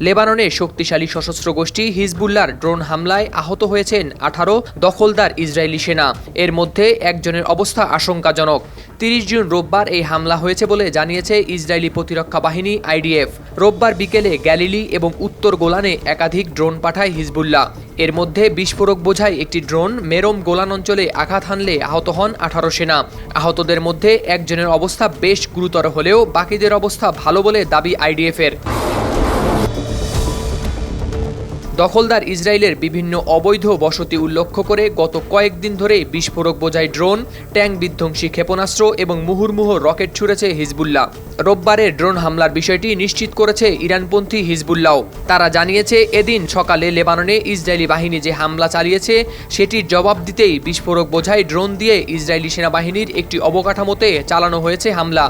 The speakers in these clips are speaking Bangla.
লেবাননের শক্তিশালী সশস্ত্র গোষ্ঠী হিজবুল্লাহর ড্রোন হামলায় আহত হয়েছেন 18 দখলদার ইসরায়েলি সেনা। এর মধ্যে একজনের অবস্থা আশঙ্কাজনক। 30 জুন রোববার এই হামলা হয়েছে বলে জানিয়েছে ইসরায়েলি প্রতিরক্ষা বাহিনী আইডিএফ। রোববার বিকেলে গ্যালিলি এবং উত্তর গোলানে একাধিক ড্রোন পাঠায় হিজবুল্লাহ। এর মধ্যে বিস্ফোরক বোঝাই একটি ড্রোন মেরোম গোলান অঞ্চলে আঘাত হানলে আহত হন 18 সেনা। আহতদের মধ্যে একজনের অবস্থা বেশ গুরুতর হলেও বাকিদের অবস্থা ভালো বলে দাবি আইডিএফের। দখলদার ইসরায়েলের বিভিন্ন অবৈধ বসতি উল্লক্ষ্য করে গত কয়েকদিন ধরে বিস্ফোরক বোঝাই ড্রোন, ট্যাঙ্ক বিধ্বংসী ক্ষেপণাস্ত্র এবং মুহুর্মুহ রকেট ছুড়েছে হিজবুল্লাহ। রোববারের ড্রোন হামলার বিষয়টি নিশ্চিত করেছে ইরানপন্থী হিজবুল্লাহ। তারা জানিয়েছে এদিন সকালে লেবাননে ইসরায়েলি বাহিনী যে হামলা চালিয়েছে সেটির জবাব দিতেই বিস্ফোরক বোঝাই ড্রোন দিয়ে ইসরায়েলি সেনাবাহিনীর একটি অবকাঠামোতে চালানো হয়েছে হামলা।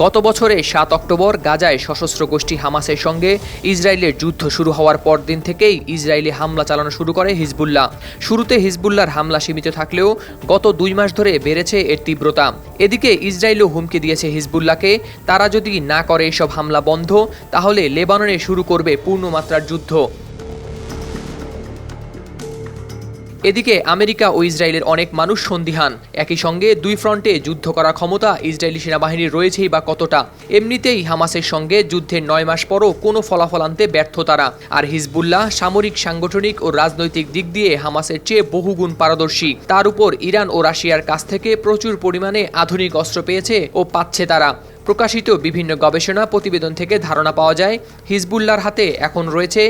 গত বছরে 7 অক্টোবর গাজায় সশস্ত্র গোষ্ঠী হামাসের সঙ্গে ইসরায়েলের যুদ্ধ শুরু হওয়ার পরদিন থেকেই ইসরায়েলি হামলা চালানো শুরু করে হিজবুল্লাহ। শুরুতে হিজবুল্লাহর হামলা সীমিত থাকলেও গত 2 মাস ধরে বেড়েছে এর তীব্রতা। এদিকে ইসরায়েলও হুমকি দিয়েছে হিজবুল্লাহকে, তারা যদি না করে এসব হামলা বন্ধ তাহলে লেবাননে শুরু করবে পূর্ণমাত্রার যুদ্ধ। এদিকে আমেরিকা ও ইসরায়েলের অনেক মানুষ সন্দিহান, একই সঙ্গে দুই ফ্রন্টে যুদ্ধ করার ক্ষমতা ইসরায়েলি সেনাবাহিনীর রয়েছেই বা কতটা। এমনিতেই হামাসের সঙ্গে যুদ্ধের 9 মাস পরও কোনো ফলাফল আনতে ব্যর্থ তারা। আর হিজবুল্লাহ সামরিক, সাংগঠনিক ও রাজনৈতিক দিক দিয়ে হামাসের চেয়ে বহুগুণ পারদর্শী। তার উপর ইরান ও রাশিয়ার কাছ থেকে প্রচুর পরিমাণে আধুনিক অস্ত্র পেয়েছে ও পাচ্ছে তারা। প্রকাশিত বিভিন্ন গবেষণা প্রতিবেদন থেকে ধারণা পাওয়া যায় হিজবুল্লাহর হাতে এখন রয়েছে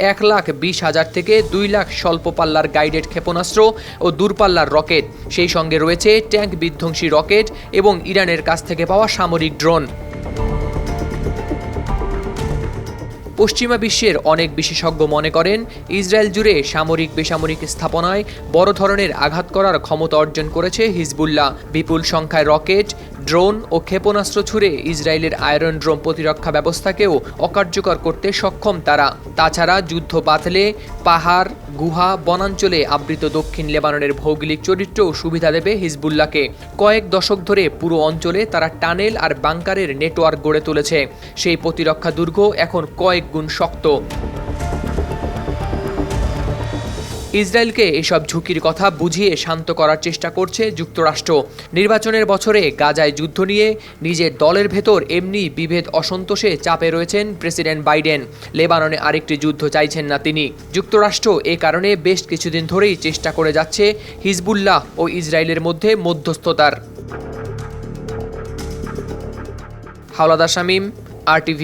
1,20,000 থেকে 2 লাখ স্বল্প পাল্লার গাইডেড ক্ষেপণাস্ত্র ও দূরপাল্লার রকেট। সেই সঙ্গে রয়েছে ট্যাঙ্ক বিধ্বংসী রকেট এবং ইরানের কাছ থেকে পাওয়া সামরিক ড্রোন। পশ্চিমা বিশ্বের অনেক বিশেষজ্ঞ মনে করেন ইসরায়েল জুড়ে সামরিক বেসামরিক স্থাপনায় বড় ধরনের আঘাত করার ক্ষমতা অর্জন করেছে হিজবুল্লাহ। বিপুল সংখ্যায় রকেট, ড্রোন ও ক্ষেপণাস্ত্র ছুড়ে ইসরায়েলের আয়রন ড্রোম প্রতিরক্ষা ব্যবস্থাকেও অকার্যকর করতে সক্ষম তারা। তাছাড়া যুদ্ধ বাতলে পাহাড়, গুহা, বনাঞ্চলে আবৃত দক্ষিণ লেবাননের ভৌগোলিক চরিত্রও সুবিধা দেবে হিজবুল্লাহকে। কয়েক দশক ধরে পুরো অঞ্চলে তারা টানেল আর বাংকারের নেটওয়ার্ক গড়ে তুলেছে। সেই প্রতিরক্ষা দুর্গ এখন কয়েক গুণ শক্ত। ইসরায়েলকে এসব ঝুঁকির কথা বুঝিয়ে শান্ত করার চেষ্টা করছে যুক্তরাষ্ট্র। নির্বাচনের বছরে গাজায় যুদ্ধ নিয়ে নিজের দলের ভেতর এমনি বিভেদ, অসন্তোষে চাপে রয়েছেন প্রেসিডেন্ট বাইডেন। লেবাননে আরেকটি যুদ্ধ চাইছেন না তিনি। যুক্তরাষ্ট্র এ কারণে বেশ কিছুদিন ধরেই চেষ্টা করে যাচ্ছে হিজবুল্লাহ ও ইসরায়েলের মধ্যে মধ্যস্থতার। হাওলাদার শামীম, RTV।